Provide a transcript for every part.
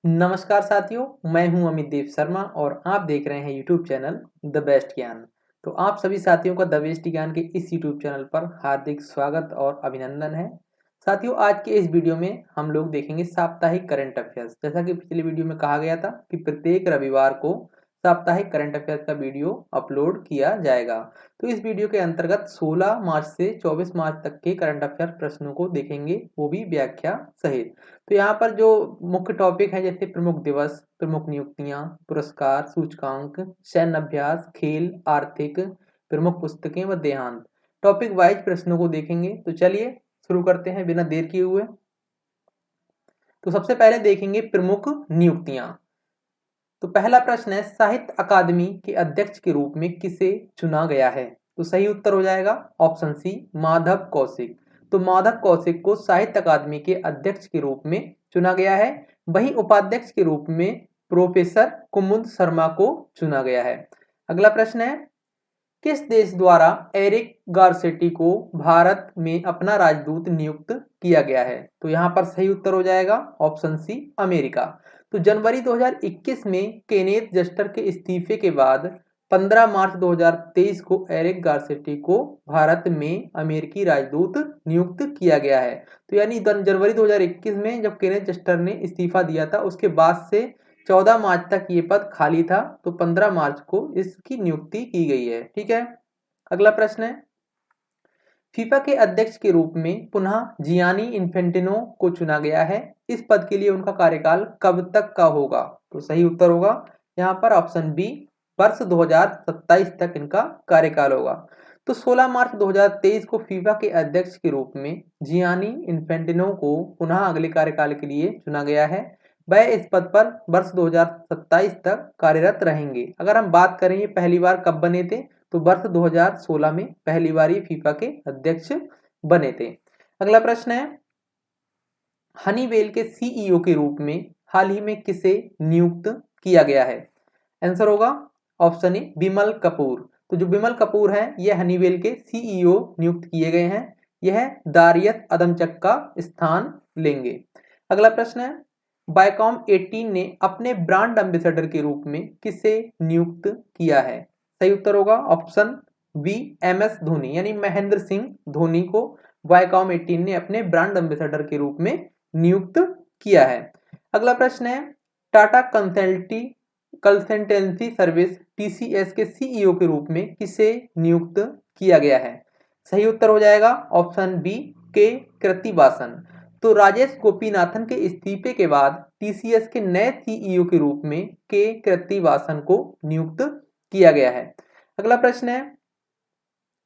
नमस्कार साथियों, मैं हूं अमित देव शर्मा और आप देख रहे हैं यूट्यूब चैनल द बेस्ट ज्ञान। तो आप सभी साथियों का द बेस्ट ज्ञान के इस यूट्यूब चैनल पर हार्दिक स्वागत और अभिनंदन है। साथियों, आज के इस वीडियो में हम लोग देखेंगे साप्ताहिक करंट अफेयर्स। जैसा कि पिछले वीडियो में कहा गया था कि प्रत्येक रविवार को साप्ताहिक करंट अफेयर्स का वीडियो अपलोड किया जाएगा। तो इस वीडियो के अंतर्गत 16 मार्च से 24 मार्च तक के करंट अफेयर प्रश्नों को देखेंगे, वो भी व्याख्या सहित। तो यहाँ पर जो मुख्य टॉपिक है जैसे प्रमुख दिवस, प्रमुख नियुक्तियां, पुरस्कार, सूचकांक, सैन्य अभ्यास, खेल, आर्थिक, प्रमुख पुस्तकें व देहांत, टॉपिक वाइज प्रश्नों को देखेंगे। तो चलिए शुरू करते हैं बिना देर किए हुए। तो सबसे पहले देखेंगे प्रमुख नियुक्तियां। तो पहला प्रश्न है, साहित्य अकादमी के अध्यक्ष के रूप में किसे चुना गया है? तो सही उत्तर हो जाएगा ऑप्शन सी, माधव कौशिक। तो माधव कौशिक को साहित्य अकादमी के अध्यक्ष के रूप में चुना गया है। वहीं उपाध्यक्ष के रूप में प्रोफेसर कुमुद शर्मा को चुना गया है। अगला प्रश्न है, किस देश द्वारा एरिक गारसेटी को भारत में अपना राजदूत नियुक्त किया गया है? तो यहाँ पर सही उत्तर हो जाएगा ऑप्शन सी, अमेरिका। तो जनवरी 2021 में केनेथ जस्टर के इस्तीफे के बाद 15 मार्च 2023 को एरिक गारसेटी को भारत में अमेरिकी राजदूत नियुक्त किया गया है। तो यानी जनवरी 2021 में जब केनेथ जस्टर ने इस्तीफा दिया था, उसके बाद से 14 मार्च तक ये पद खाली था। तो 15 मार्च को इसकी नियुक्ति की गई है। ठीक है। अगला प्रश्न है, फीफा के अध्यक्ष के रूप में पुनः जियानी इन्फेंटिनो को चुना गया है। इस पद के लिए उनका कार्यकाल कब तक का होगा? तो सही उत्तर होगा यहाँ पर ऑप्शन बी, वर्ष 2027 तक इनका कार्यकाल होगा। तो 16 मार्च 2023 को फीफा के अध्यक्ष के रूप में जियानी इन्फेंटिनो को पुनः अगले कार्यकाल के लिए चुना गया है। वह इस पद पर वर्ष 2027 तक कार्यरत रहेंगे। अगर हम बात करें ये पहली बार कब बने थे, तो वर्ष 2016 में पहली बार ये फीफा के अध्यक्ष बने थे। अगला प्रश्न है, हनीवेल के सीईओ के रूप में हाल ही में किसे नियुक्त किया गया है? आंसर होगा ऑप्शन ए, बिमल कपूर। तो जो बिमल कपूर हैं, ये हनीवेल के सीईओ नियुक्त किए गए हैं। यह दारियत अदमचक का स्थान लेंगे। अगला प्रश्न है, बायकॉम 18 ने अपने ब्रांड एम्बेसडर के रूप में किसे नियुक्त किया है? सही उत्तर होगा option B, M S Dhoni, यानी महेंद्र सिंह धोनी को वायकॉम 18 ने अपने ब्रांड एम्बेसडर के रूप में नियुक्त किया है। अगला प्रश्न है, टाटा कंसल्टेंसी सर्विस टीसीएस के सीईओ के रूप में किसे नियुक्त किया गया है? सही उत्तर हो जाएगा ऑप्शन बी, के कृतिवासन। तो राजेश गोपीनाथन के इस्तीफे के बाद टीसीएस के नए सीईओ के रूप में के कृतिवासन को नियुक्त किया गया है। अगला प्रश्न है,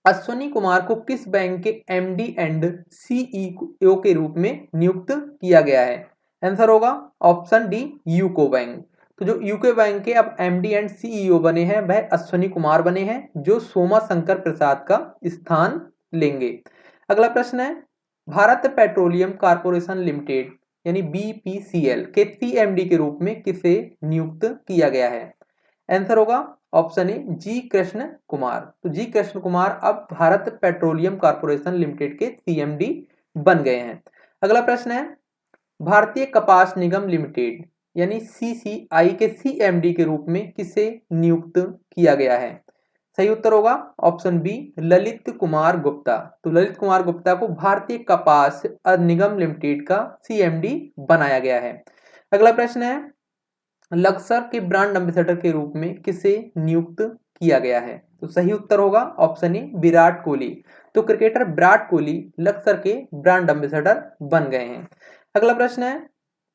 अश्वनी कुमार को किस बैंक के एमडी एंड सीईओ के रूप में नियुक्त किया गया है? आंसर होगा ऑप्शन डी, यूको बैंक। तो जो यूको बैंक के अब एमडी एंड सीईओ बने हैं वह अश्वनी कुमार बने हैं, जो सोमा शंकर प्रसाद का स्थान लेंगे। अगला प्रश्न है, भारत पेट्रोलियम कॉर्पोरेशन लिमिटेड यानी बीपीसीएल के सीएमडी के रूप में किसे नियुक्त किया गया है? आंसर होगा ऑप्शन ए, जी कृष्ण कुमार। तो जी कृष्ण कुमार अब भारत पेट्रोलियम कॉर्पोरेशन लिमिटेड के सीएमडी बन गए हैं। अगला प्रश्न है, भारतीय कपास निगम लिमिटेड यानी सीसीआई के सीएमडी के रूप में किसे नियुक्त किया गया है? सही उत्तर होगा ऑप्शन बी, ललित कुमार गुप्ता। तो ललित कुमार गुप्ता को भारतीय कपास निगम लिमिटेड का सीएमडी बनाया गया है। अगला प्रश्न है, लक्सर के ब्रांड एम्बेसडर के रूप में किसे नियुक्त किया गया है? तो सही उत्तर होगा ऑप्शन ए, विराट कोहली। तो क्रिकेटर विराट कोहली लक्सर के ब्रांड एम्बेसडर बन गए हैं। अगला प्रश्न है,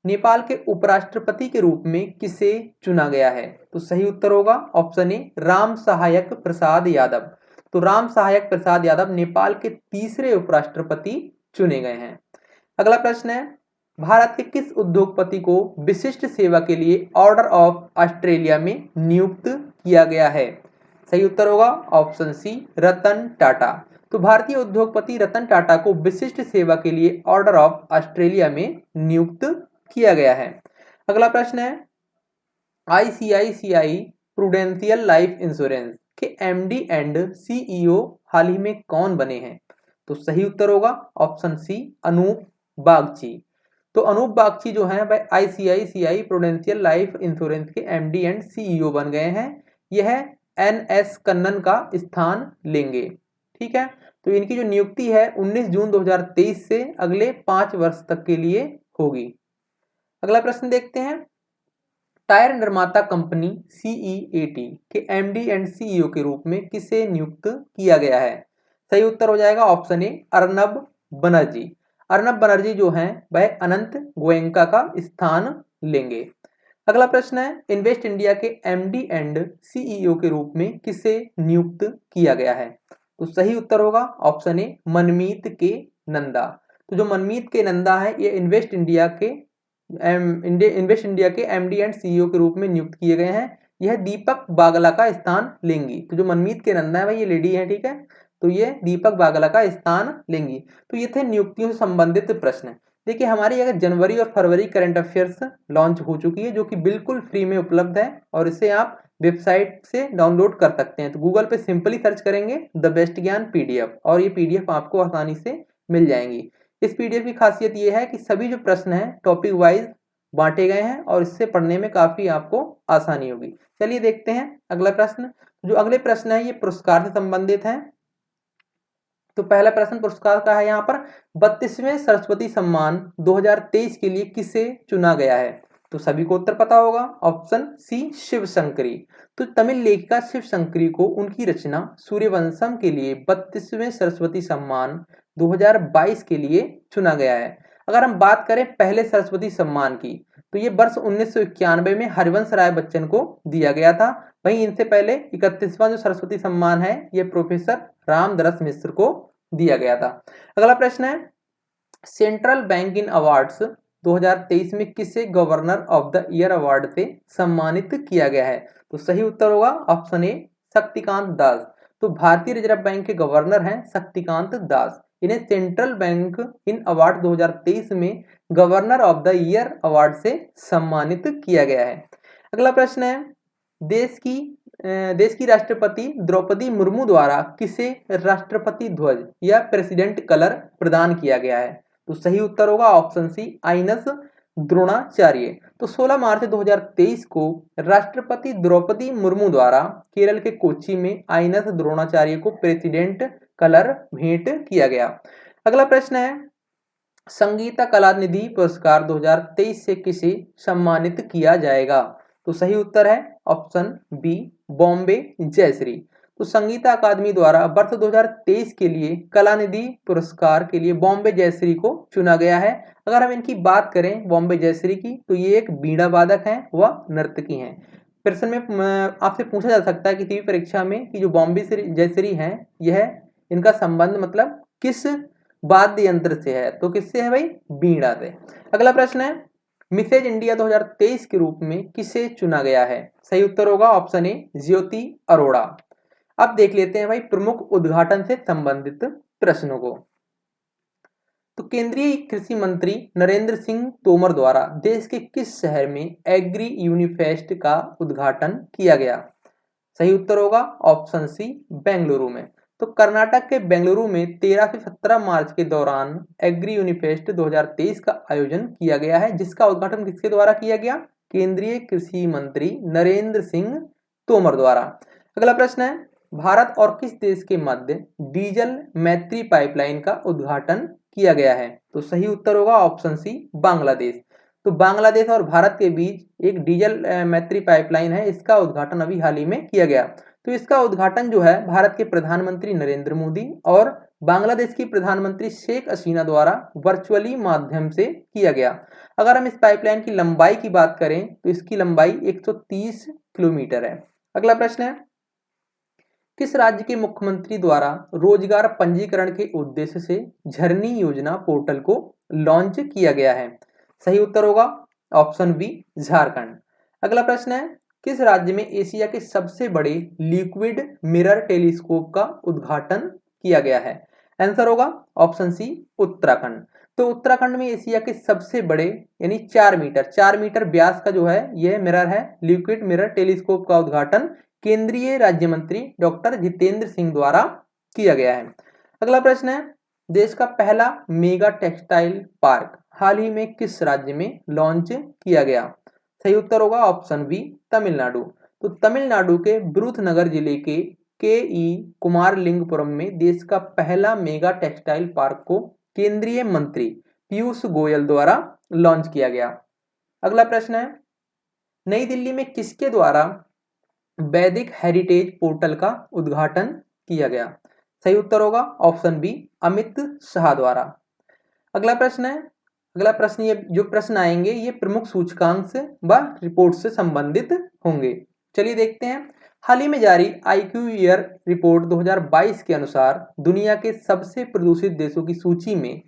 नेपाल के उपराष्ट्रपति के रूप में किसे चुना गया है? तो सही उत्तर होगा ऑप्शन ए, राम सहायक प्रसाद यादव। तो राम सहायक प्रसाद यादव नेपाल के तीसरे उपराष्ट्रपति चुने गए हैं। अगला प्रश्न है, भारत के किस उद्योगपति को विशिष्ट सेवा के लिए ऑर्डर ऑफ ऑस्ट्रेलिया में नियुक्त किया गया है? सही उत्तर होगा ऑप्शन सी, रतन टाटा। तो भारतीय उद्योगपति रतन टाटा को विशिष्ट सेवा के लिए ऑर्डर ऑफ ऑस्ट्रेलिया में नियुक्त किया गया है। अगला प्रश्न है, आईसीआईसीआई प्रूडेंशियल लाइफ इंश्योरेंस के एमडी एंड सीईओ हाल ही में कौन बने हैं? तो सही उत्तर होगा ऑप्शन सी, अनूप बागची। तो अनूप बागची जो है वह आईसीआईसीआई प्रूडेंशियल लाइफ इंश्योरेंस के एमडी एंड सीईओ बन गए हैं। यह एनएस कन्नन का स्थान लेंगे। ठीक है, तो इनकी जो नियुक्ति है 19 जून 2023 से अगले 5 वर्ष तक के लिए होगी। अगला प्रश्न देखते हैं, टायर निर्माता कंपनी सीईएटी के एमडी एंड सीईओ के रूप में किसे नियुक्त किया गया है? सही उत्तर हो जाएगा ऑप्शन ए अर्नब बनर्जी। अर्नब बनर्जी जो हैं वह अनंत गोयंका का स्थान लेंगे। अगला प्रश्न है, इन्वेस्ट इंडिया के एमडी एंड सीईओ के रूप में किसे नियुक्त किया गया है? तो सही उत्तर होगा ऑप्शन ए मनमीत के नंदा। तो जो मनमीत के नंदा है ये इन्वेस्ट इंडिया के एमडी एंड सीईओ के रूप में नियुक्त किए गए हैं। यह दीपक बागला का स्थान लेंगी। तो जो मनमीत के नंदा है भाई ये लेडी है, ठीक है, तो ये दीपक बागला का स्थान लेंगी। तो ये थे नियुक्तियों से संबंधित प्रश्न। देखिए हमारी अगर जनवरी और फरवरी करंट अफेयर्स लॉन्च हो चुकी है जो कि बिल्कुल फ्री में उपलब्ध है और इसे आप वेबसाइट से डाउनलोड कर सकते हैं। तो गूगल पे सिंपली सर्च करेंगे द बेस्ट ज्ञान पीडीएफ और ये पीडीएफ आपको आसानी से मिल जाएंगी। इस पीडीएफ की खासियत ये है कि सभी जो प्रश्न हैं टॉपिक वाइज बांटे गए हैं और इससे पढ़ने में काफी आपको आसानी होगी। चलिए देखते हैं अगला प्रश्न। जो अगले प्रश्न है ये पुरस्कार से संबंधित है। तो पहला प्रश्न पुरस्कार का है यहाँ पर 32वें सरस्वती सम्मान 2023 के लिए किसे चुना गया है? तो सभी को उत्तर पता होगा, ऑप्शन सी शिव शंकरी। तो तमिल लेखिका शिव शंकरी को उनकी रचना सूर्यवंशम के लिए 32वें सरस्वती सम्मान 2022 के लिए चुना गया है। अगर हम बात करें पहले सरस्वती सम्मान की तो ये वर्ष 1991 में हरिवंश राय बच्चन को दिया गया था। वहीं इनसे पहले 31वां जो सरस्वती सम्मान है ये प्रोफेसर रामदरस मिश्र को दिया गया था। अगला प्रश्न है, सेंट्रल बैंक इन अवार्ड्स 2023 में किसे governor of the year award से सम्मानित किया गया है? तो सही उत्तर होगा ऑप्शन ए शक्तिकांत दास। तो भारतीय रिजर्व बैंक के गवर्नर हैं शक्तिकांत दास। इन्हें सेंट्रल बैंक इन अवार्ड 2023 में governor of the year award से सम्मानित किया गया है। अगला प्रश्न है, देश की राष्ट्रपति द्रौपदी मुर्मू द्वारा किसे राष्ट्रपति ध्वज या प्रेसिडेंट कलर प्रदान किया गया है? तो सही उत्तर होगा ऑप्शन सी आइनस द्रोणाचार्य। तो 16 मार्च 2023 को राष्ट्रपति द्रौपदी मुर्मू द्वारा केरल के कोच्चि में आइनस द्रोणाचार्य को प्रेसिडेंट कलर भेंट किया गया। अगला प्रश्न है, संगीता कला निधि पुरस्कार 2023 से किसे सम्मानित किया जाएगा? तो सही उत्तर है ऑप्शन बी बॉम्बे जयश्री। तो संगीता अकादमी द्वारा वर्ष 2023 के लिए कला निधि पुरस्कार के लिए बॉम्बे जयश्री को चुना गया है। अगर हम इनकी बात करें बॉम्बे जयश्री की तो ये एक बीड़ा वादक हैं व नर्तकी हैं। प्रश्न में आपसे पूछा जा सकता है किसी भी परीक्षा में कि जो बॉम्बे जयश्री हैं यह इनका संबंध मतलब किस वाद्य यंत्र से है? तो किससे है भाई? बीड़ा से। अगला प्रश्न है, मिसेज इंडिया 2023 के रूप में किसे चुना गया है? सही उत्तर होगा ऑप्शन ए ज्योति अरोड़ा। अब देख लेते हैं भाई प्रमुख उद्घाटन से संबंधित प्रश्नों को। तो केंद्रीय कृषि मंत्री नरेंद्र सिंह तोमर द्वारा देश के किस शहर में एग्री यूनिफेस्ट का उद्घाटन किया गया? सही उत्तर होगा ऑप्शन सी बेंगलुरु में। तो कर्नाटक के बेंगलुरु में 13 से 17 मार्च के दौरान एग्री यूनिफेस्ट 2023 का आयोजन किया गया है, जिसका उद्घाटन किसके द्वारा किया गया? केंद्रीय कृषि मंत्री नरेंद्र सिंह तोमर द्वारा। अगला प्रश्न है, भारत और किस देश के मध्य डीजल मैत्री पाइपलाइन का उद्घाटन किया गया है? तो सही उत्तर होगा ऑप्शन सी बांग्लादेश। तो बांग्लादेश और भारत के बीच एक डीजल मैत्री पाइपलाइन है, इसका उद्घाटन अभी हाल ही में किया गया। तो इसका उद्घाटन जो है भारत के प्रधानमंत्री नरेंद्र मोदी और बांग्लादेश की प्रधानमंत्री शेख हसीना द्वारा वर्चुअली माध्यम से किया गया। अगर हम इस पाइपलाइन की लंबाई की बात करें तो इसकी लंबाई 130 किलोमीटर है। अगला प्रश्न है, किस राज्य के मुख्यमंत्री द्वारा रोजगार पंजीकरण के उद्देश्य से झरनी योजना पोर्टल को लॉन्च किया गया है? सही उत्तर होगा ऑप्शन बी झारखंड। अगला प्रश्न है, किस राज्य में एशिया के सबसे बड़े लिक्विड मिरर टेलीस्कोप का उद्घाटन किया गया है? आंसर होगा ऑप्शन सी उत्तराखंड। तो उत्तराखंड में एशिया के सबसे बड़े यानी 4 मीटर व्यास का जो है यह मिरर है लिक्विड मिरर टेलीस्कोप का उद्घाटन केंद्रीय राज्य मंत्री डॉक्टर जितेंद्र सिंह द्वारा किया गया है। अगला प्रश्न है, देश का पहला मेगा टेक्सटाइल पार्क हाल ही में किस राज्य में लॉन्च किया गया? सही उत्तर होगा ऑप्शन बी तमिलनाडु। तो तमिलनाडु के विरुधनगर जिले के ई कुमारलिंगपुरम में देश का पहला मेगा टेक्सटाइल पार्क को केंद्रीय मंत्री पीयूष गोयल द्वारा लॉन्च किया गया। अगला प्रश्न है, नई दिल्ली में किसके द्वारा वैदिक हेरिटेज पोर्टल का उद्घाटन किया गया? सही उत्तर होगा ऑप्शन बी अमित शाह द्वारा। अगला प्रश्न ये जो प्रश्न आएंगे ये प्रमुख सूचकांक से व रिपोर्ट से संबंधित होंगे। चलिए देखते हैं। हाल ही में जारी IQ ईयर रिपोर्ट 2022 के अनुसार दुनिया के सबसे प्रदूषित देशों की सूची में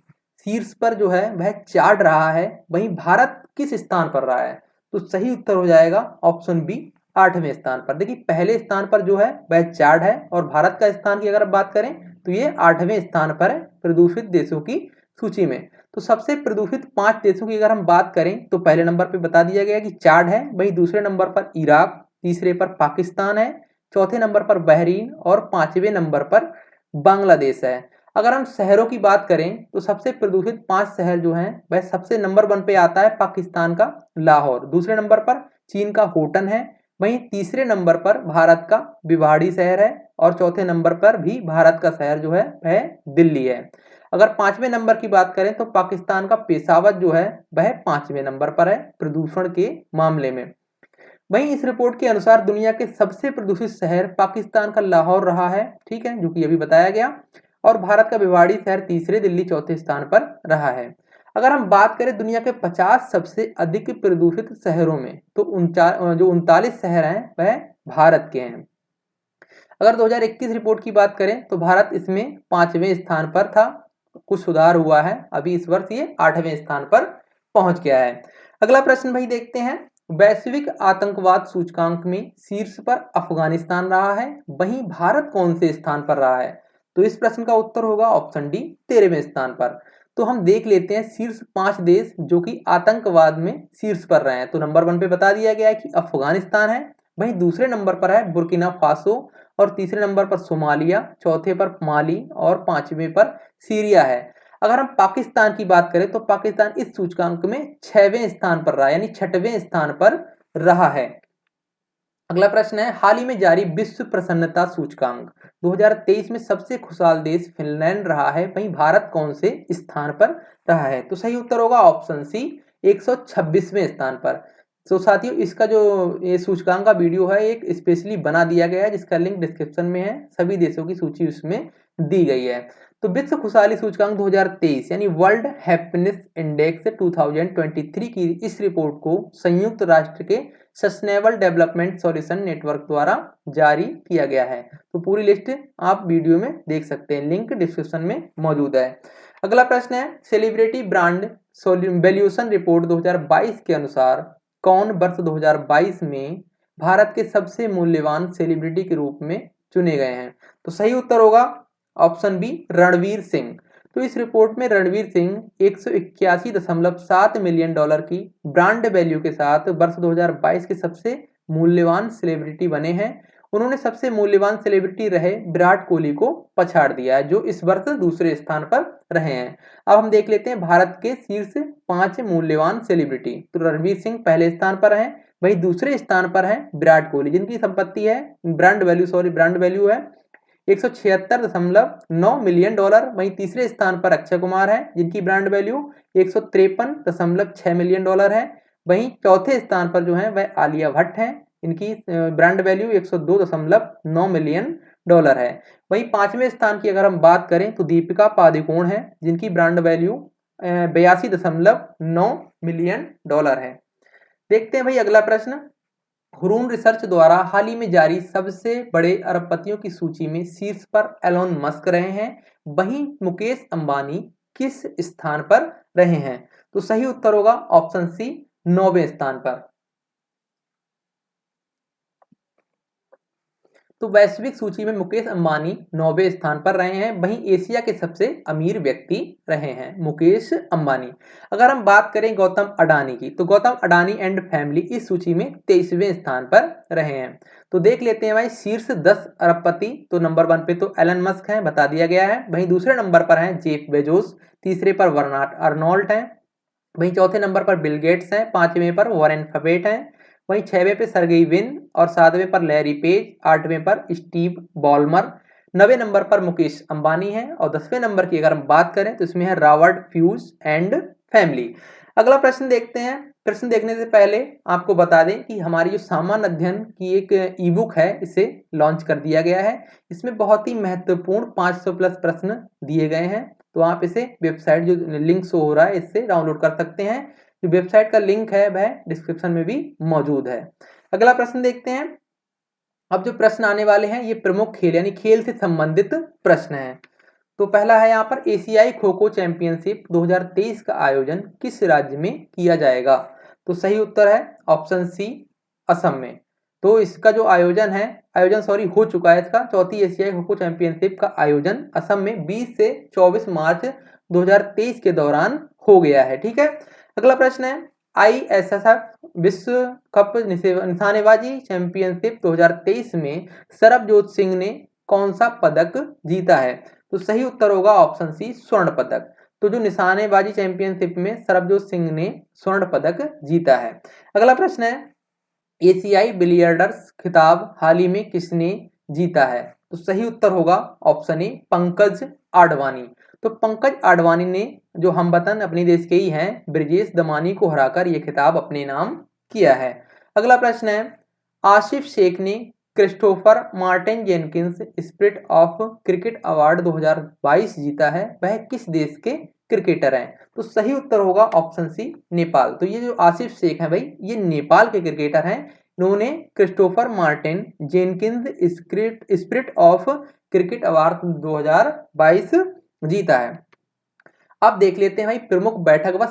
शीर्ष पर जो है वह चार्ट रहा है, वहीं भारत किस स्थान पर रहा है? तो सही उत्तर हो जाएगा ऑप्शन बी 8वें स्थान पर। देखिए पहले स्थान पर जो है वह चार्ट है और भारत का स्थान की अगर बात करें तो ये 8वें स्थान पर है प्रदूषित देशों की सूची में। तो सबसे प्रदूषित 5 देशों की अगर हम बात करें तो पहले नंबर पर बता दिया गया कि चाड है, वहीं दूसरे नंबर पर इराक, तीसरे पर पाकिस्तान है, चौथे नंबर पर बहरीन और 5वें नंबर पर बांग्लादेश है। अगर हम शहरों की बात करें तो सबसे प्रदूषित 5 शहर जो हैं वह सबसे नंबर 1 पे आता है पाकिस्तान का लाहौर, दूसरे नंबर पर चीन का होटन है, वहीं तीसरे नंबर पर भारत का भिवाड़ी शहर है और चौथे नंबर पर भी भारत का शहर जो है वह दिल्ली है। अगर 5वें नंबर की बात करें तो पाकिस्तान का पेशावर जो है वह 5वें नंबर पर है प्रदूषण के मामले में। वहीं इस रिपोर्ट के अनुसार दुनिया के सबसे प्रदूषित शहर पाकिस्तान का लाहौर रहा है, ठीक है, जो कि अभी बताया गया, और भारत का भिवाड़ी शहर तीसरे, दिल्ली चौथे स्थान पर रहा है। अगर हम बात करें दुनिया के 50 सबसे अधिक प्रदूषित शहरों में तो 39 शहर हैं वह भारत के हैं। अगर 2021 रिपोर्ट की बात करें तो भारत इसमें 5वें स्थान पर था, कुछ सुधार हुआ है, अभी इस वर्ष ये 8वें स्थान पर पहुंच गया है। अगला प्रश्न भाई देखते हैं। वैश्विक आतंकवाद सूचकांक में शीर्ष पर अफगानिस्तान रहा है, वहीं भारत कौन से स्थान पर रहा है? तो इस प्रश्न का उत्तर होगा ऑप्शन डी 13वें स्थान पर। तो हम देख लेते हैं शीर्ष 5 देश जो कि आतंकवाद में शीर्ष पर रहे हैं। तो नंबर 1 पे बता दिया गया है कि अफगानिस्तान है, वहीं दूसरे नंबर पर है बुर्किना फासो और तीसरे नंबर पर सोमालिया, चौथे पर माली और 5वें पर सीरिया है। अगर हम पाकिस्तान की बात करें तो पाकिस्तान इस सूचकांक में 6वें स्थान पर रहा, यानी 6वें स्थान पर रहा है। अगला प्रश्न है, हाल ही में जारी विश्व प्रसन्नता सूचकांक 2023 में सबसे खुशहाल देश फिनलैंड रहा है, वहीं भारत कौन से स्थान पर रहा है? तो सही उत्तर होगा ऑप्शन सी 126वें स्थान पर। तो साथियों इसका जो ये सूचकांक का वीडियो है एक स्पेशली बना दिया गया है जिसका लिंक डिस्क्रिप्शन में है, सभी देशों की सूची उसमें दी गई है। तो विश्व खुशहाली सूचकांक 2023 यानी वर्ल्ड हैप्पीनेस इंडेक्स 2023 की इस रिपोर्ट को संयुक्त राष्ट्र के सस्टेनेबल डेवलपमेंट सॉल्यूशन नेटवर्क द्वारा जारी किया गया है। तो पूरी लिस्ट आप वीडियो में देख सकते हैं, लिंक डिस्क्रिप्शन में मौजूद है। अगला प्रश्न है, सेलिब्रिटी ब्रांड वैल्यूएशन रिपोर्ट 2022 के अनुसार कौन वर्ष 2022 में भारत के सबसे मूल्यवान सेलिब्रिटी के रूप में चुने गए हैं? तो सही उत्तर होगा ऑप्शन बी रणवीर सिंह। तो इस रिपोर्ट में रणवीर सिंह 181.7 मिलियन डॉलर की ब्रांड वैल्यू के साथ वर्ष 2022 के सबसे मूल्यवान सेलिब्रिटी बने हैं। उन्होंने सबसे मूल्यवान सेलिब्रिटी रहे विराट कोहली को पछाड़ दिया है, जो इस वर्ष दूसरे स्थान पर रहे हैं। अब हम देख लेते हैं भारत के शीर्ष 5 मूल्यवान सेलिब्रिटी। तो रणवीर सिंह पहले स्थान पर हैं, वहीं दूसरे स्थान पर हैं विराट कोहली, जिनकी संपत्ति है ब्रांड वैल्यू है 176.9 मिलियन डॉलर। वहीं तीसरे स्थान पर अक्षय कुमार है जिनकी ब्रांड वैल्यू 153.6 मिलियन डॉलर है। वहीं चौथे स्थान पर जो है वह आलिया भट्ट हैं, इनकी ब्रांड वैल्यू 102.9 मिलियन डॉलर है। वहीं 5वें स्थान की अगर हम बात करें तो दीपिका पादुकोण है जिनकी ब्रांड वैल्यू 82.9 मिलियन डॉलर है। देखते हैं भाई अगला प्रश्न। हुरून रिसर्च द्वारा हाल ही में जारी सबसे बड़े अरबपतियों की सूची में शीर्ष पर एलोन मस्क रहे हैं, वहीं मुकेश अंबानी किस स्थान पर रहे हैं? तो सही उत्तर होगा ऑप्शन सी 9वें स्थान पर। तो वैश्विक सूची में मुकेश अंबानी 9वें स्थान पर रहे हैं, वहीं एशिया के सबसे अमीर व्यक्ति रहे हैं मुकेश अंबानी। अगर हम बात करें गौतम अडानी की तो गौतम अडानी एंड फैमिली इस सूची में 23वें स्थान पर रहे हैं। तो देख लेते हैं भाई शीर्ष 10 अरबपति। तो नंबर 1 पे तो एलन मस्क है, बता दिया गया है, वहीं दूसरे नंबर पर हैं जेफ बेजोस, तीसरे पर बर्नार्ड अर्नोल्ट हैं, वहीं चौथे नंबर पर बिल गेट्स हैं, 5वें पर वॉरेन बफेट हैं, वहीं 6वें पे सर्गेई विन और 7वें पर लैरी पेज, 8वें पर स्टीव बॉलमर, 9वें नंबर पर मुकेश अंबानी है और 10वें नंबर की अगर हम बात करें तो इसमें है रॉबर्ट फ्यूज एंड फैमिली। अगला प्रश्न देखते हैं। प्रश्न देखने से पहले आपको बता दें कि हमारी जो सामान्य अध्ययन की एक ई बुक है इसे लॉन्च कर दिया गया है। इसमें बहुत ही महत्वपूर्ण 500 प्लस प्रश्न दिए गए हैं, तो आप इसे वेबसाइट जो लिंक शो हो रहा है इससे डाउनलोड कर सकते हैं। जो वेबसाइट का लिंक है वह डिस्क्रिप्शन में भी मौजूद है। अगला प्रश्न देखते हैं। अब जो प्रश्न आने वाले हैं ये प्रमुख खेल यानी खेल से संबंधित प्रश्न हैं। तो पहला है यहाँ पर एशियाई खो खो चैंपियनशिप 2023 का आयोजन किस राज्य में किया जाएगा? तो सही उत्तर है ऑप्शन सी, असम में। तो इसका जो आयोजन हो चुका है। इसका चौथी एशियाई खो खो चैंपियनशिप का आयोजन असम में 20 से 24 मार्च 2023 के दौरान हो गया है। ठीक है। अगला प्रश्न है ISSF विश्व कप निशानेबाजी चैंपियनशिप 2023 में सरबजोत सिंह ने कौन सा पदक जीता है? तो सही उत्तर होगा ऑप्शन सी, स्वर्ण पदक। तो जो निशानेबाजी चैंपियनशिप में सरबजोत सिंह ने स्वर्ण पदक जीता है। अगला प्रश्न है एशियाई बिलियर्डर्स खिताब हाल ही में किसने जीता है? तो सही उत्तर होगा ऑप्शन ए, पंकज आडवाणी। तो पंकज आडवाणी ने जो हमवतन अपने देश के ही हैं ब्रिजेश दमानी को हराकर यह खिताब अपने नाम किया है। अगला प्रश्न है आसिफ शेख ने Christopher Martin Jenkins spirit of cricket award 2022 जीता है, वह किस देश के क्रिकेटर हैं? तो सही उत्तर होगा ऑप्शन सी, नेपाल। तो ये जो आसिफ शेख हैं भाई ये नेपाल के क्रिकेटर हैं। इन्होंने Christopher Martin Jenkins spirit of cricket award 2022 जीता है। अब देख लेते हैं भाई प्रमुख बैठक व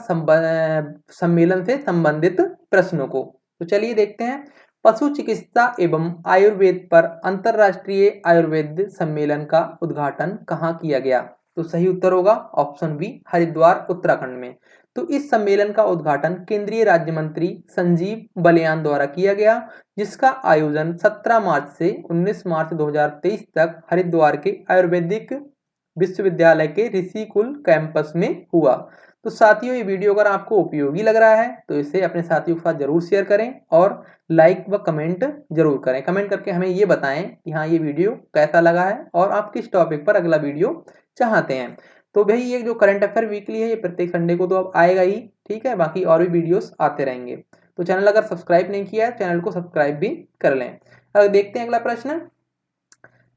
सम्मेलन से संबंधित प्रश्नों को। तो चलिए देखते हैं। पशु चिकित्सा एवं आयुर्वेद पर अंतरराष्ट्रीय आयुर्वेद सम्मेलन का उद्घाटन कहाँ किया गया? तो सही उत्तर होगा ऑप्शन बी, हरिद्वार उत्तराखंड में। तो इस सम्मेलन का उद्घाटन केंद्रीय राज्य मंत्री संजीव बलियान द्वारा किया गया, जिसका आयोजन 17 मार्च से 19 मार्च 2023 तक हरिद्वार के आयुर्वेदिक विश्वविद्यालय के ऋषिकुल कैंपस में हुआ। तो साथियों ये वीडियो अगर आपको उपयोगी लग रहा है तो इसे अपने साथियों के साथ जरूर शेयर करें और लाइक व कमेंट जरूर करें। कमेंट करके हमें ये बताएं कि हाँ ये वीडियो कैसा लगा है और आप किस टॉपिक पर अगला वीडियो चाहते हैं। तो भाई ये जो करंट अफेयर वीकली है ये प्रत्येक संडे को तो अब आएगा ही, ठीक है। बाकी और भी वीडियोस आते रहेंगे। तो चैनल अगर सब्सक्राइब नहीं किया है चैनल को सब्सक्राइब भी कर लें। अब देखते हैं अगला प्रश्न।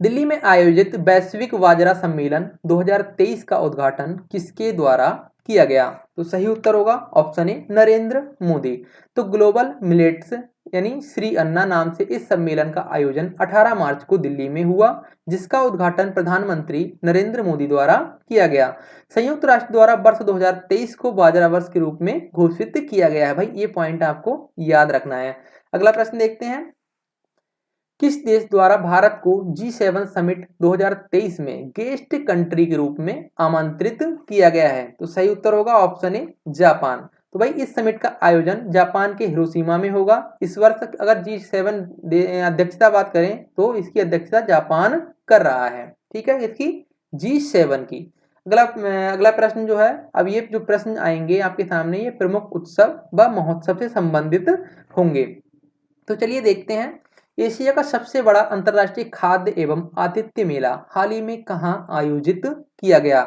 दिल्ली में आयोजित वैश्विक बाजरा सम्मेलन 2023 का उद्घाटन किसके द्वारा किया गया? तो सही उत्तर होगा ऑप्शन ए, नरेंद्र मोदी। तो ग्लोबल मिलेट्स यानी श्री अन्ना नाम से इस सम्मेलन का आयोजन 18 मार्च को दिल्ली में हुआ, जिसका उद्घाटन प्रधानमंत्री नरेंद्र मोदी द्वारा किया गया। संयुक्त राष्ट्र द्वारा वर्ष 2023 को बाजरा वर्ष के रूप में घोषित किया गया है। भाई ये पॉइंट आपको याद रखना है। अगला प्रश्न देखते हैं। किस देश द्वारा भारत को G7 समिट 2023 में गेस्ट कंट्री के रूप में आमंत्रित किया गया है? तो सही उत्तर होगा ऑप्शन ए, जापान। तो भाई इस समिट का आयोजन जापान के हिरोशिमा में होगा। इस वर्ष अगर G7 अध्यक्षता बात करें तो इसकी अध्यक्षता जापान कर रहा है, ठीक है, इसकी G7 की। अगला प्रश्न जो है, अब ये जो प्रश्न आएंगे आपके सामने ये प्रमुख उत्सव व महोत्सव से संबंधित होंगे। तो चलिए देखते हैं। एशिया का सबसे बड़ा अंतर्राष्ट्रीय खाद्य एवं आतिथ्य मेला हाल ही में कहाँ आयोजित किया गया?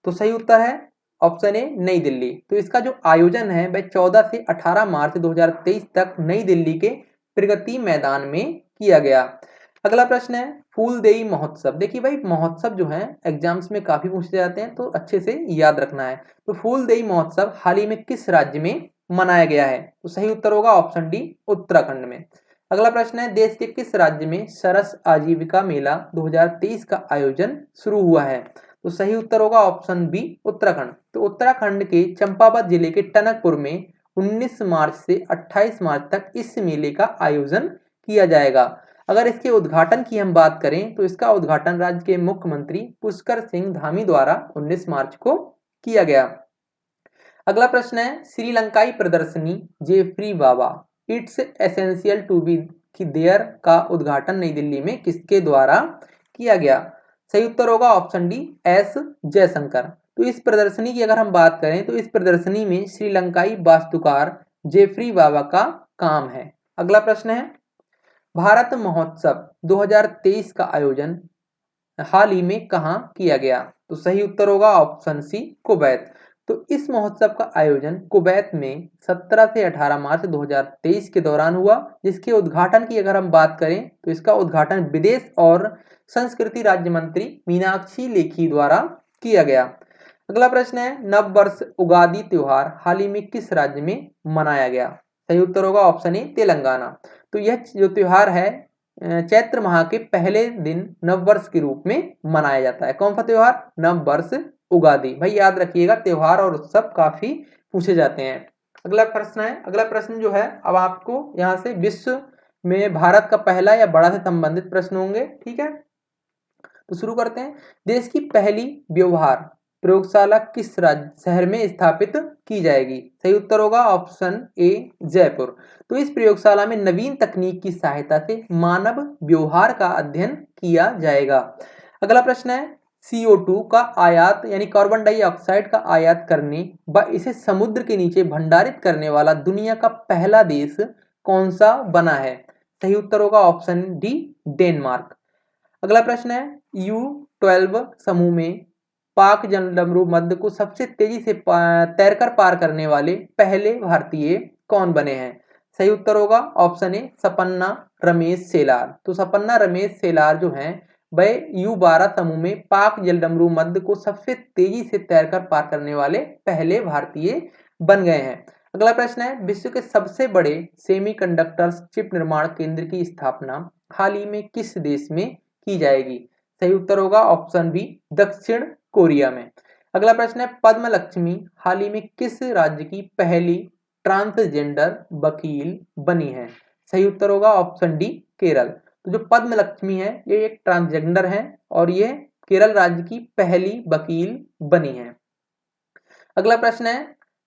तो सही उत्तर है ऑप्शन ए, नई दिल्ली। तो इसका जो आयोजन है वह 14 से 18 मार्च 2023 तक नई दिल्ली के प्रगति मैदान में किया गया। अगला प्रश्न है फूलदेई महोत्सव। देखिए भाई महोत्सव जो है एग्जाम्स में काफी पूछे जाते हैं तो अच्छे से याद रखना है। तो फूलदेई महोत्सव हाल ही में किस राज्य में मनाया गया है? तो सही उत्तर होगा ऑप्शन डी, उत्तराखंड में। अगला प्रश्न है देश के किस राज्य में सरस आजीविका मेला 2023 का आयोजन शुरू हुआ है? तो सही उत्तर होगा ऑप्शन बी, उत्तराखंड। तो उत्तराखंड के चंपावत जिले के टनकपुर में 19 मार्च से 28 मार्च तक इस मेले का आयोजन किया जाएगा। अगर इसके उद्घाटन की हम बात करें तो इसका उद्घाटन राज्य के मुख्यमंत्री पुष्कर सिंह धामी द्वारा 19 मार्च को किया गया। अगला प्रश्न है श्रीलंकाई प्रदर्शनी Geoffrey Bawa it's essential to be there का उद्घाटन नई दिल्ली में किसके द्वारा किया गया? सही उत्तर होगा ऑप्शन डी, एस जयशंकर। तो इस प्रदर्शनी की अगर हम बात करें तो इस प्रदर्शनी में श्रीलंकाई वास्तुकार जेफरी बाबा का काम है। अगला प्रश्न है, भारत महोत्सव 2023 का आयोजन हाल ही में कहाँ किया गया? तो सही उत्तर होगा ऑप्शन सी, कुवैत। तो इस महोत्सव का आयोजन कुवैत में 17 से 18 मार्च 2023 के दौरान हुआ, जिसके उद्घाटन की अगर हम बात करें तो इसका उद्घाटन विदेश और संस्कृति राज्य मंत्री मीनाक्षी लेखी द्वारा किया गया। अगला प्रश्न है, नव वर्ष उगादी त्योहार हाल ही में किस राज्य में मनाया गया? सही उत्तर होगा ऑप्शन ए, तेलंगाना। तो यह जो त्योहार है चैत्र माह के पहले दिन नव वर्ष के रूप में मनाया जाता है। कौन सा त्योहार? नव वर्ष उगादी। भाई याद रखिएगा, त्योहार और उत्सव काफी पूछे जाते हैं। अगला प्रश्न है, अगला प्रश्न जो है अब आपको यहाँ से विश्व में भारत का पहला या बड़ा से संबंधित प्रश्न होंगे, ठीक है। तो शुरू करते हैं। देश की पहली व्यवहार प्रयोगशाला किस शहर में स्थापित की जाएगी? सही उत्तर होगा ऑप्शन ए, जयपुर। तो इस प्रयोगशाला में नवीन तकनीक की सहायता से मानव व्यवहार का अध्ययन किया जाएगा। अगला प्रश्न है, CO2 का आयात यानी कार्बन डाइऑक्साइड का आयात करने व इसे समुद्र के नीचे भंडारित करने वाला दुनिया का पहला देश कौन सा बना है? सही उत्तर होगा ऑप्शन डी, डेनमार्क। अगला प्रश्न है, U12 समूह में पाक जलडमरू मध्य को सबसे तेजी से तैरकर पार करने वाले पहले भारतीय कौन बने हैं? सही उत्तर होगा ऑप्शन ए, सपन्ना रमेश सेलार। तो सपन्ना रमेश सेलार जो हैं वह U12 समूह में पाक जलडमरू मध्य को सबसे तेजी से तैरकर पार करने वाले पहले भारतीय बन गए हैं। अगला प्रश्न है, विश्व के सबसे बड़े सेमीकंडक्टर्स चिप निर्माण केंद्र की स्थापना हाल ही में किस देश में की जाएगी? सही उत्तर होगा ऑप्शन बी, दक्षिण कोरिया में। अगला प्रश्न है, पद्म लक्ष्मी हाल ही में किस राज्य की पहली ट्रांसजेंडर वकील बनी है? सही उत्तर होगा ऑप्शन डी, केरल। तो जो पद्म लक्ष्मी है ये एक ट्रांसजेंडर है और ये केरल राज्य की पहली वकील बनी है। अगला प्रश्न है,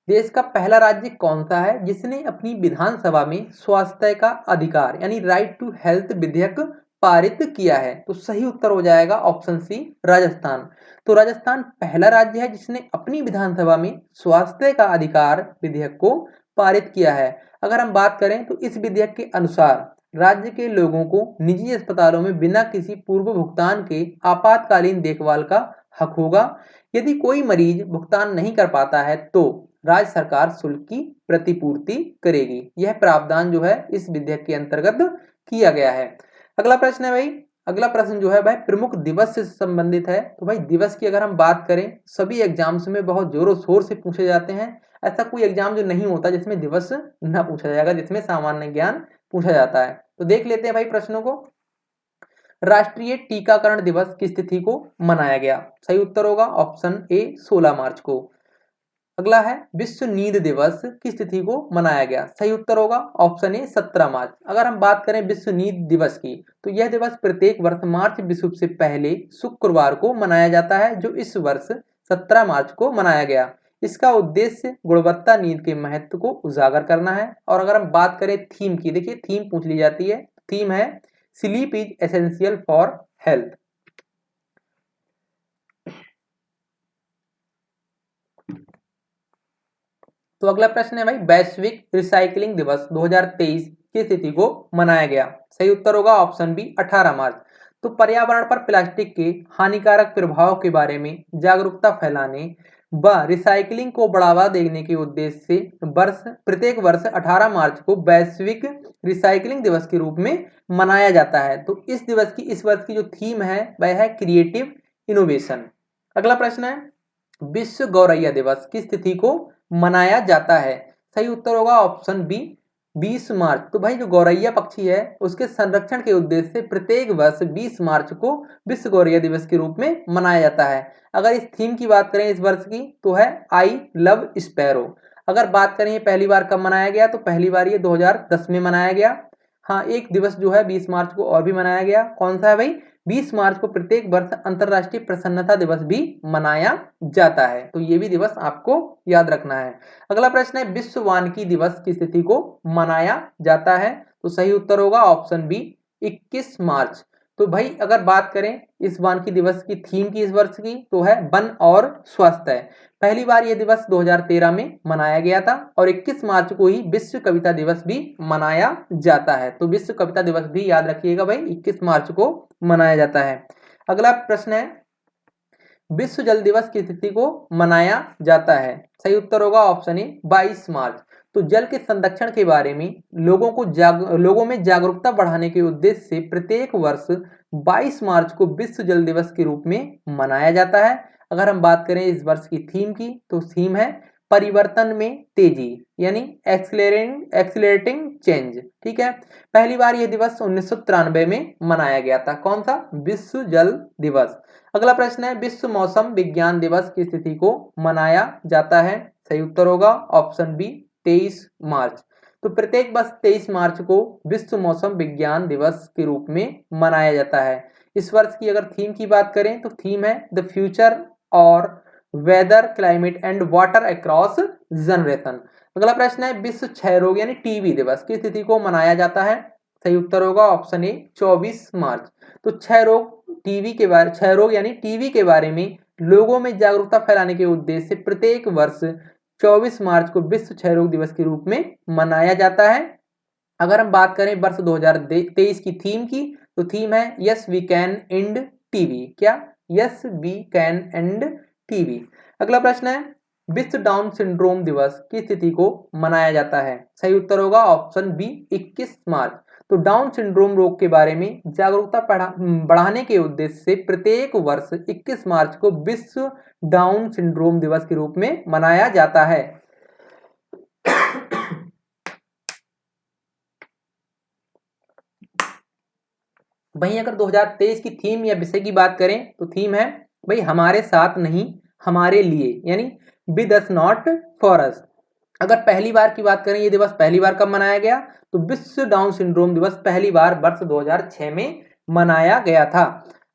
देश का पहला राज्य कौन सा है जिसने अपनी विधानसभा में स्वास्थ्य का अधिकार यानी राइट टू हेल्थ विधेयक पारित किया है? तो सही उत्तर हो जाएगा ऑप्शन सी, राजस्थान। तो राजस्थान पहला राज्य है जिसने अपनी विधानसभा में स्वास्थ्य का अधिकार विधेयक को पारित किया है। अगर हम बात करें तो इस विधेयक के अनुसार राज्य के लोगों को निजी अस्पतालों में बिना किसी पूर्व भुगतान के आपातकालीन देखभाल का हक होगा। यदि कोई मरीज भुगतान नहीं कर पाता है तो राज्य सरकार शुल्क की प्रतिपूर्ति करेगी। यह प्रावधान जो है इस विधेयक के अंतर्गत किया गया है। अगला प्रश्न है भाई, अगला प्रश्न जो है भाई प्रमुख दिवस से संबंधित है। तो भाई दिवस की अगर हम बात करें सभी एग्जाम्स में बहुत जोरों शोर से पूछे जाते हैं। ऐसा कोई एग्जाम जो नहीं होता जिसमें दिवस ना पूछा जाएगा, जिसमें सामान्य ज्ञान पूछा जाता है। तो देख लेते हैं भाई प्रश्नों को। राष्ट्रीय टीकाकरण दिवस किस तिथि को मनाया गया? सही उत्तर होगा ऑप्शन ए, 16 मार्च को। अगला है, विश्व नींद दिवस किस तिथि को मनाया गया? सही उत्तर होगा ऑप्शन ए, 17 मार्च। अगर हम बात करें विश्व नींद दिवस की तो यह दिवस प्रत्येक वर्ष मार्च विषुव से पहले शुक्रवार को मनाया जाता है, जो इस वर्ष 17 मार्च को मनाया गया। इसका उद्देश्य गुणवत्ता नींद के महत्व को उजागर करना है। और अगर हम बात करें थीम की, देखिए थीम पूछ ली जाती है। थीम है sleep is essential for health. तो अगला प्रश्न है भाई, वैश्विक रिसाइकलिंग दिवस 2023 किस तिथि को मनाया गया? सही उत्तर होगा ऑप्शन बी, 18 मार्च। तो पर्यावरण पर प्लास्टिक के हानिकारक प्रभाव के बारे में जागरूकता फैलाने व रिसाइकलिंग को बढ़ावा देने के उद्देश्य से प्रत्येक वर्ष 18 मार्च को वैश्विक रिसाइकलिंग दिवस के रूप में मनाया जाता है। तो इस वर्ष की जो थीम है वह है क्रिएटिव इनोवेशन। अगला प्रश्न है, विश्व गौरैया दिवस किस तिथि को मनाया जाता है? सही उत्तर होगा ऑप्शन बी, 20 मार्च। तो भाई जो गौरैया पक्षी है उसके संरक्षण के उद्देश्य से प्रत्येक वर्ष 20 मार्च को विश्व गौरैया दिवस के रूप में मनाया जाता है। अगर इस थीम की बात करें इस वर्ष की तो है आई लव स्पैरो। अगर बात करें ये पहली बार कब मनाया गया तो पहली बार ये 2010 में मनाया गया। हाँ, एक दिवस जो है 20 मार्च को और भी मनाया गया। कौन सा है भाई? 20 मार्च को प्रत्येक वर्ष अंतरराष्ट्रीय प्रसन्नता दिवस भी मनाया जाता है। तो ये भी दिवस आपको याद रखना है। अगला प्रश्न है, विश्व वानिकी दिवस किस तिथि को मनाया जाता है? तो सही उत्तर होगा ऑप्शन बी, 21 मार्च। तो भाई अगर बात करें इस वानिकी दिवस की थीम की इस वर्ष की, तो है वन और स्वास्थ्य। पहली बार यह दिवस 2013 में मनाया गया था और 21 मार्च को ही विश्व कविता दिवस भी मनाया जाता है। तो विश्व कविता दिवस भी याद रखिएगा भाई, 21 मार्च को मनाया जाता है। अगला प्रश्न है, विश्व जल दिवस की तिथि को मनाया जाता है? सही उत्तर होगा ऑप्शन ए 22 मार्च। तो जल के संरक्षण के बारे में लोगों में जागरूकता बढ़ाने के उद्देश्य से प्रत्येक वर्ष 22 मार्च को विश्व जल दिवस के रूप में मनाया जाता है। अगर हम बात करें इस वर्ष की थीम की, तो थीम है परिवर्तन में तेजी, यानी एक्सिलरेटिंग चेंज। ठीक है, पहली बार यह दिवस 1993 में मनाया गया था। कौन सा? विश्व जल दिवस। अगला प्रश्न है, विश्व मौसम विज्ञान दिवस की तिथि को मनाया जाता है? सही उत्तर होगा ऑप्शन बी 23 मार्च। तो प्रत्येक वर्ष 23 मार्च को विश्व मौसम विज्ञान दिवस के रूप में मनाया जाता है। इस वर्ष की अगर थीम की बात करें, तो थीम है द फ्यूचर और weather climate and water across generation. अगला प्रश्न है, विश्व क्षय रोग यानी टीबी दिवस की तिथि को मनाया जाता है? सही उत्तर होगा ऑप्शन ए 24 मार्च। तो क्षय रोग यानी टीबी के बारे में लोगों में जागरूकता फैलाने के उद्देश्य से प्रत्येक वर्ष 24 मार्च को विश्व क्षय रोग दिवस के रूप में मनाया जाता है। अगर हम बात करें वर्ष 2023 की थीम की, तो थीम है yes we can end TB. क्या? Yes we can end TB. अगला प्रश्न है, विश्व डाउन सिंड्रोम दिवस की तिथि को मनाया जाता है? सही उत्तर होगा ऑप्शन बी 21 मार्च। तो डाउन सिंड्रोम रोग के बारे में जागरूकता बढ़ाने के उद्देश्य से प्रत्येक वर्ष 21 मार्च को विश्व डाउन सिंड्रोम दिवस के रूप में मनाया जाता है। वहीं अगर 2023 की थीम या विषय की बात करें, तो थीम है भाई हमारे साथ नहीं हमारे लिए, यानी with us not for us. अगर पहली बार की बात करें, ये दिवस पहली बार कब मनाया गया? तो विश्व डाउन सिंड्रोम दिवस पहली बार वर्ष 2006 में मनाया गया था।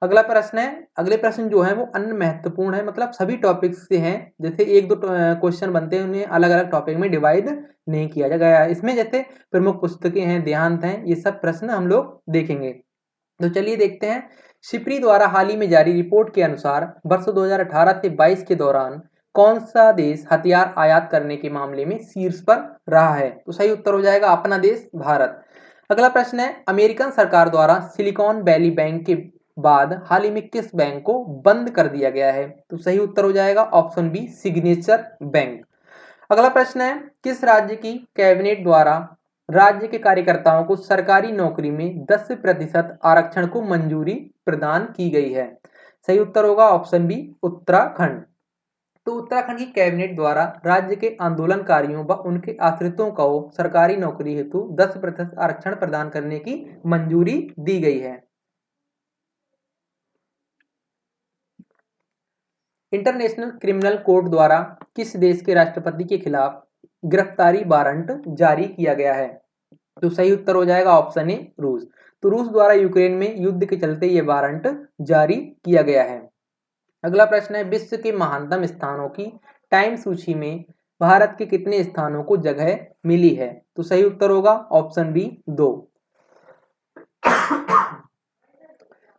अगला प्रश्न है, अगले प्रश्न जो है वो अन्य महत्वपूर्ण है, मतलब सभी टॉपिक से हैं। जैसे एक दो क्वेश्चन बनते हैं, उन्हें अलग अलग टॉपिक में डिवाइड नहीं किया गया इसमें। जैसे प्रमुख पुस्तकें हैं, देहांत हैं, ये सब प्रश्न हम लोग देखेंगे। तो चलिए देखते हैं। शिप्री द्वारा हाल ही में जारी रिपोर्ट के अनुसार वर्ष 2018 से 22 के दौरान कौन सा देश हथियार आयात करने के मामले में शीर्ष पर रहा है? तो सही उत्तर हो जाएगा अपना देश भारत। अगला प्रश्न है, अमेरिकन सरकार द्वारा सिलिकॉन वैली बैंक के बाद हाल ही में किस बैंक को बंद कर दिया गया है? तो सही उत्तर हो जाएगा ऑप्शन बी सिग्नेचर बैंक। अगला प्रश्न है, किस राज्य की कैबिनेट द्वारा राज्य के कार्यकर्ताओं को सरकारी नौकरी में 10% आरक्षण को मंजूरी प्रदान की गई है? सही उत्तर होगा ऑप्शन बी उत्तराखंड। तो उत्तराखंड की कैबिनेट द्वारा राज्य के आंदोलनकारियों व उनके आश्रितों को सरकारी नौकरी हेतु 10% आरक्षण प्रदान करने की मंजूरी दी गई है। इंटरनेशनल क्रिमिनल कोर्ट द्वारा किस देश के राष्ट्रपति के खिलाफ गिरफ्तारी वारंट जारी किया गया है? तो सही उत्तर हो जाएगा ऑप्शन ए रूस। तो रूस द्वारा यूक्रेन में युद्ध के चलते ये वारंट जारी किया गया है। अगला प्रश्न है, विश्व के महानतम स्थानों की टाइम सूची में भारत के कितने स्थानों को जगह मिली है? तो सही उत्तर होगा ऑप्शन बी 2।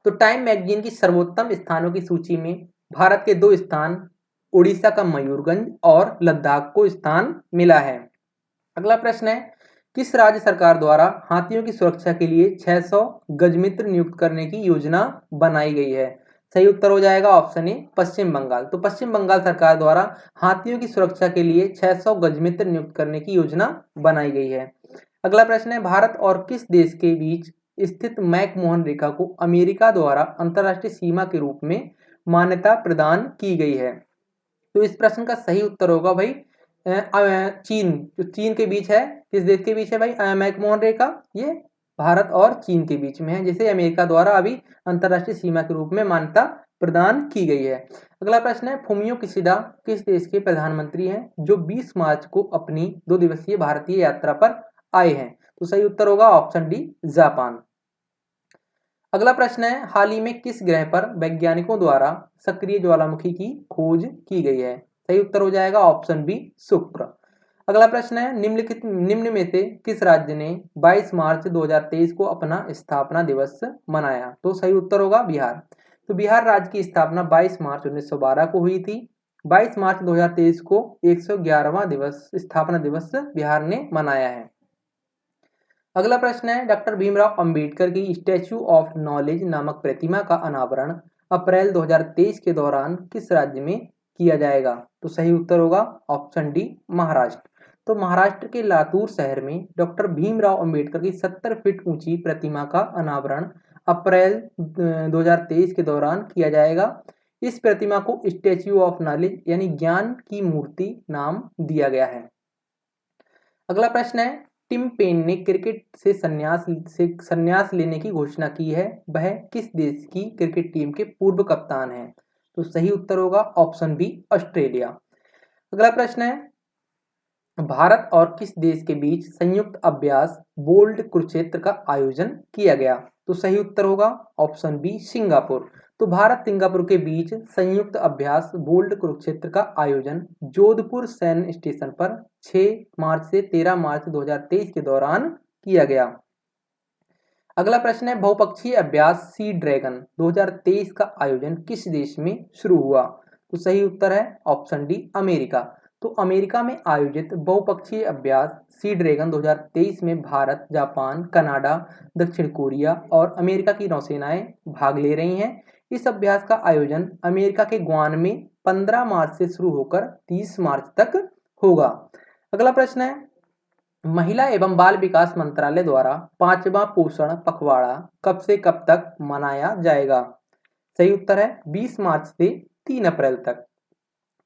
तो टाइम मैगजीन की सर्वोत्तम स्थानों की सूची में भारत के 2 स्थान, उड़ीसा का मयूरगंज और लद्दाख को स्थान मिला है। अगला प्रश्न है, किस राज्य सरकार द्वारा हाथियों की सुरक्षा के लिए 600 गजमित्र नियुक्त करने की योजना बनाई गई है? सही उत्तर हो जाएगा ऑप्शन ए पश्चिम बंगाल। तो पश्चिम बंगाल सरकार द्वारा हाथियों की सुरक्षा के लिए 600 गजमित्र नियुक्त करने की योजना बनाई गई है। अगला प्रश्न है, भारत और किस देश के बीच स्थित मैकमोहन रेखा को अमेरिका द्वारा अंतरराष्ट्रीय सीमा के रूप में मान्यता प्रदान की गई है? तो इस प्रश्न का सही उत्तर होगा भाई चीन। जो चीन के बीच है, किस देश के बीच है भाई मैकमोहन रेखा? ये भारत और चीन के बीच में है, जिसे अमेरिका द्वारा अभी अंतरराष्ट्रीय सीमा के रूप में मान्यता प्रदान की गई है। अगला प्रश्न है, फुमियो किशिदा किस देश के प्रधानमंत्री हैं जो 20 मार्च को अपनी 2 दिवसीय भारतीय यात्रा पर आए हैं? तो सही उत्तर होगा ऑप्शन डी जापान। अगला प्रश्न है, हाल ही में किस ग्रह पर वैज्ञानिकों द्वारा सक्रिय ज्वालामुखी की खोज की गई है? सही उत्तर हो जाएगा ऑप्शन बी शुक्र। अगला प्रश्न है, निम्न में से किस राज्य ने 22 मार्च 2023 को अपना स्थापना दिवस मनाया? तो सही उत्तर होगा बिहार। तो बिहार राज्य की स्थापना 22 मार्च 1912 को हुई थी। 22 मार्च 2023 को 111वां दिवस स्थापना दिवस बिहार ने मनाया है। अगला प्रश्न है, डॉक्टर भीमराव अंबेडकर की स्टैच्यू ऑफ नॉलेज नामक प्रतिमा का अनावरण अप्रैल 2023 के दौरान किस राज्य में किया जाएगा? तो सही उत्तर होगा ऑप्शन डी, महाराष्ट्र। तो महाराष्ट्र के लातूर शहर में डॉक्टर भीमराव अंबेडकर की 70 फीट ऊंची प्रतिमा का अनावरण अप्रैल 2023 के दौरान किया जाएगा। इस प्रतिमा को स्टैच्यू ऑफ नॉलेज यानी ज्ञान की मूर्ति नाम दिया गया है। अगला प्रश्न है, टिम पेन ने क्रिकेट से संन्यास लेने की घोषणा की है, वह किस देश की क्रिकेट टीम के पूर्व कप्तान हैं? तो सही उत्तर होगा ऑप्शन बी, ऑस्ट्रेलिया। अगला प्रश्न है, भारत और किस देश के बीच संयुक्त अभ्यास बोल्ड कुरुक्षेत्र का आयोजन किया गया? तो सही उत्तर होगा ऑप्शन बी, सिंगापुर। तो भारत सिंगापुर के बीच संयुक्त अभ्यास बोल्ड कुरुक्षेत्र का आयोजन जोधपुर सैन्य स्टेशन पर 6 मार्च से 13 मार्च 2023 के दौरान किया गया। अगला प्रश्न है, बहुपक्षीय अभ्यास सी ड्रैगन 2023 का आयोजन किस देश में शुरू हुआ? तो सही उत्तर है ऑप्शन डी, अमेरिका। तो अमेरिका में आयोजित बहुपक्षीय अभ्यास सी ड्रैगन 2023 में भारत, जापान, कनाडा, दक्षिण कोरिया और अमेरिका की नौसेनाएं भाग ले रही हैं। इस अभ्यास का आयोजन अमेरिका के ग्वाम में 15 मार्च से शुरू होकर 30 मार्च तक होगा। अगला प्रश्न है, महिला एवं बाल विकास मंत्रालय द्वारा 5वां पोषण पखवाड़ा कब से कब तक मनाया जाएगा? सही उत्तर है 20 मार्च से 3 अप्रैल तक।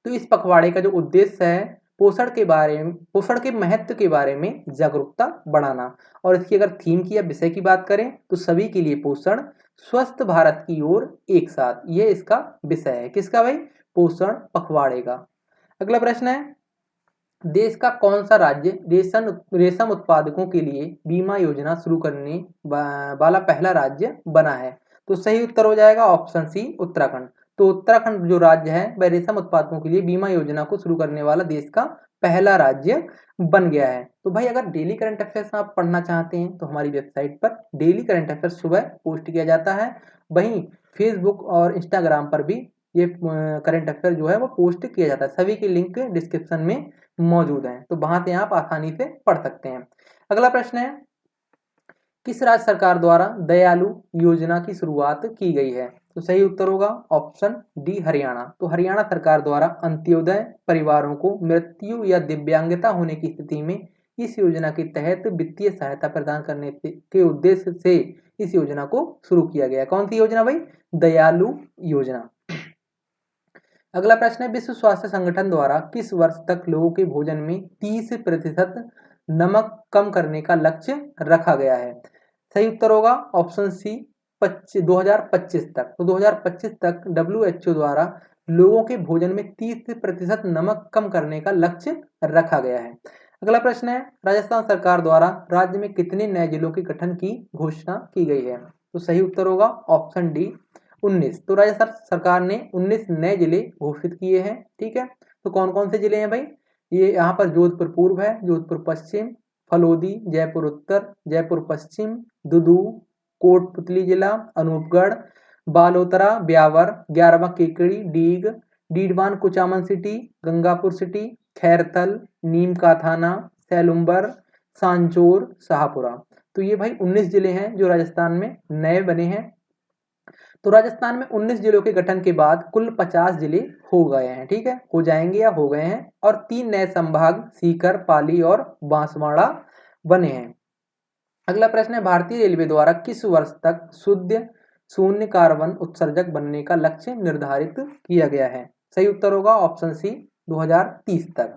तो इस पखवाड़े का जो उद्देश्य है, पोषण के महत्व के बारे में जागरूकता बढ़ाना। और इसकी अगर थीम की या विषय की बात करें तो सभी के लिए पोषण, स्वस्थ भारत की ओर एक साथ, ये इसका विषय है। किसका भाई? पोषण पखवाड़े का। अगला प्रश्न है, देश का कौन सा राज्य रेशम उत्पादकों के लिए बीमा योजना शुरू करने वाला पहला राज्य बना है? तो सही उत्तर हो जाएगा ऑप्शन सी, उत्तराखंड। तो उत्तराखंड जो राज्य है वह रेशम उत्पादकों के लिए बीमा योजना को शुरू करने वाला देश का पहला राज्य बन गया है। तो भाई अगर डेली करंट अफेयर्स आप पढ़ना चाहते हैं तो हमारी वेबसाइट पर डेली करंट अफेयर्स सुबह पोस्ट किया जाता है। वहीं फेसबुक और इंस्टाग्राम पर भी ये करंट अफेयर जो है वो पोस्ट किया जाता है। सभी के लिंक डिस्क्रिप्शन में मौजूद हैं, तो वहां से आप आसानी से पढ़ सकते हैं। अगला प्रश्न है, किस राज्य सरकार द्वारा दयालु योजना की शुरुआत की गई है? तो सही उत्तर होगा ऑप्शन डी, हरियाणा। तो हरियाणा सरकार द्वारा अंत्योदय परिवारों को मृत्यु या दिव्यांगता होने की स्थिति में इस योजना के तहत वित्तीय सहायता प्रदान करने के उद्देश्य से इस योजना को शुरू किया गया। कौन सी योजना भाई? दयालु योजना। अगला प्रश्न है, विश्व स्वास्थ्य संगठन द्वारा किस वर्ष तक लोगों के भोजन में 30% नमक कम करने का लक्ष्य रखा गया है? सही उत्तर होगा ऑप्शन सी, 2025 तक। तो 2025 तक WHO द्वारा लोगों के भोजन में 30% नमक कम करने का लक्ष्य रखा गया है। अगला प्रश्न है, राजस्थान सरकार द्वारा राज्य में कितने नए जिलों के गठन की घोषणा की गई है? तो सही उत्तर होगा ऑप्शन डी, 19। तो राजस्थान सरकार ने 19 नए जिले घोषित किए हैं। ठीक है, तो कौन कौन से जिले हैं भाई? ये यहाँ पर जोधपुर पूर्व है, जोधपुर पश्चिम, फलोदी, जयपुर उत्तर, जयपुर पश्चिम, दुदू, कोटपुतली जिला, अनूपगढ़, बालोतरा, ब्यावर, 11वां केकड़ी, डीग, डीडवान, कुचामन सिटी, गंगापुर सिटी, खैरथल, नीम का थाना, सैलुम्बर, सांचौर, शाहपुरा। तो ये भाई 19 जिले हैं जो राजस्थान में नए बने हैं। तो राजस्थान में 19 जिलों के गठन के बाद कुल 50 जिले हो गए हैं। ठीक है, हो जाएंगे या हो गए हैं। और 3 नए संभाग सीकर, पाली और बांसवाड़ा बने हैं। अगला प्रश्न है, भारतीय रेलवे द्वारा किस वर्ष तक शुद्ध शून्य कार्बन उत्सर्जक बनने का लक्ष्य निर्धारित किया गया है? सही उत्तर होगा ऑप्शन सी, 2030 तक।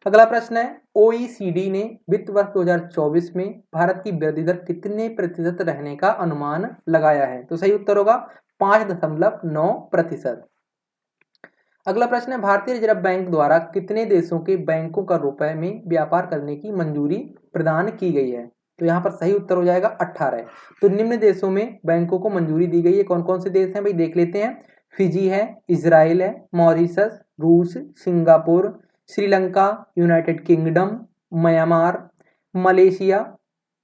अगला प्रश्न है, OECD ने वित्त वर्ष 2024 में भारत की वृद्धि दर कितने प्रतिशत रहने का अनुमान लगाया है? तो सही उत्तर होगा 5.9%। अगला प्रश्न है, भारतीय रिजर्व बैंक द्वारा कितने देशों के बैंकों का रुपए में व्यापार करने की मंजूरी प्रदान की गई है? तो यहाँ पर सही उत्तर हो जाएगा 18। तो निम्न देशों में बैंकों को मंजूरी दी गई है। कौन कौन से देश हैं भाई? देख लेते हैं। फिजी है, इजराइल है, मॉरिशस, रूस, Singapore, Sri Lanka, United kingdom, Myanmar, Malaysia,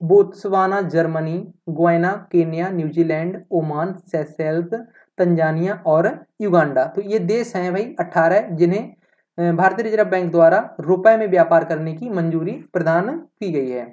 Botswana, Germany, Guyana, Kenya, New Zealand, Oman, Seychelles, Tanzania और युगांडा। तो ये देश हैं भाई 18 जिन्हें भारतीय रिजर्व बैंक द्वारा रुपए में व्यापार करने की मंजूरी प्रदान की गई है।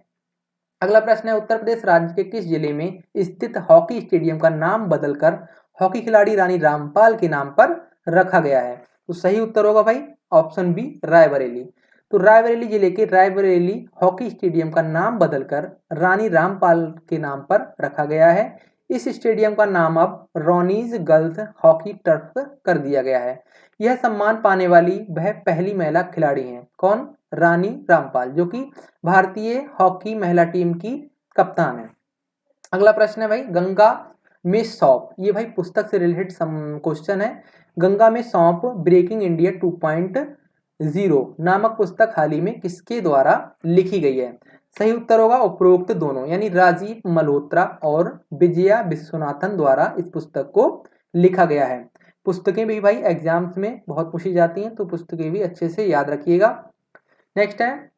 अगला प्रश्न है, उत्तर प्रदेश राज्य के किस जिले में स्थित हॉकी स्टेडियम का नाम बदलकर हॉकी खिलाड़ी रानी रामपाल के नाम पर रखा गया है? तो सही उत्तर होगा भाई ऑप्शन बी, रायबरेली। तो रायबरेली जिले के रायबरेली हॉकी स्टेडियम का नाम बदलकर रानी रामपाल के नाम पर रखा गया है। इस स्टेडियम का नाम अब रोनीज गर्ल्स हॉकी टर्फ कर दिया गया है। यह सम्मान पाने वाली वह पहली महिला खिलाड़ी हैं। कौन? रानी रामपाल, जो कि भारतीय हॉकी महिला टीम की कप्तान है। अगला प्रश्न है भाई, गंगा में सौंप, ये भाई पुस्तक से रिलेटेड क्वेश्चन है। गंगा में सौंप ब्रेकिंग इंडिया 2.0 नामक पुस्तक हाल ही में किसके द्वारा लिखी गई है? सही उत्तर होगा उपरोक्त दोनों, यानी राजीव मल्होत्रा और विजया विश्वनाथन द्वारा इस पुस्तक को लिखा गया है। पुस्तकें भी भाई एग्जाम्स में बहुत पूछी जाती हैं, तो पुस्तकें भी अच्छे से याद रखिएगा। नेक्स्ट है,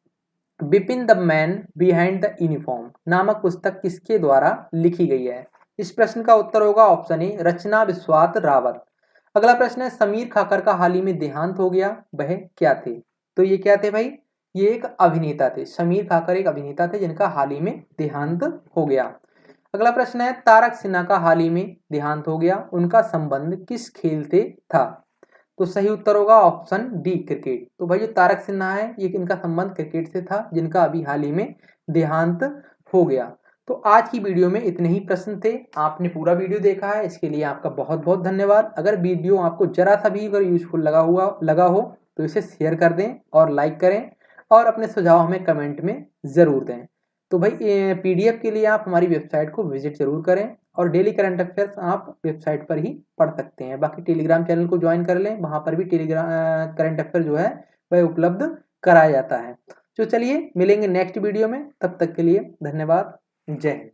Bipin the man behind the uniform नामक पुस्तक किसके द्वारा लिखी गई है? इस प्रश्न का उत्तर होगा ऑप्शन ए, रचना बिस्वात रावत। अगला प्रश्न है, समीर खाकर का हाल ही में देहांत हो गया, वह क्या थे? तो ये क्या थे भाई? ये एक अभिनेता थे। समीर खाकर एक अभिनेता थे जिनका हाल ही में देहांत हो गया। अगला प्रश्न है, तारक सिन्हा का हाल ही में देहांत हो गया, उनका संबंध किस खेल से था? तो सही उत्तर होगा ऑप्शन डी, क्रिकेट। तो भाई जो तारक सिन्हा है ये इनका संबंध क्रिकेट से था, जिनका अभी हाल ही में देहांत हो गया। तो आज की वीडियो में इतने ही प्रश्न थे। आपने पूरा वीडियो देखा है, इसके लिए आपका बहुत बहुत धन्यवाद। अगर वीडियो आपको जरा सा भी अगर यूजफुल लगा हो तो इसे शेयर कर दें और लाइक करें और अपने सुझाव हमें कमेंट में ज़रूर दें। तो भाई PDF के लिए आप हमारी वेबसाइट को विजिट जरूर करें और डेली करंट अफेयर्स आप वेबसाइट पर ही पढ़ सकते हैं। बाकी टेलीग्राम चैनल को ज्वाइन कर लें, वहाँ पर भी टेलीग्राम करंट अफेयर जो है वह उपलब्ध कराया जाता है। तो चलिए मिलेंगे नेक्स्ट वीडियो में, तब तक के लिए धन्यवाद। जय हिंद।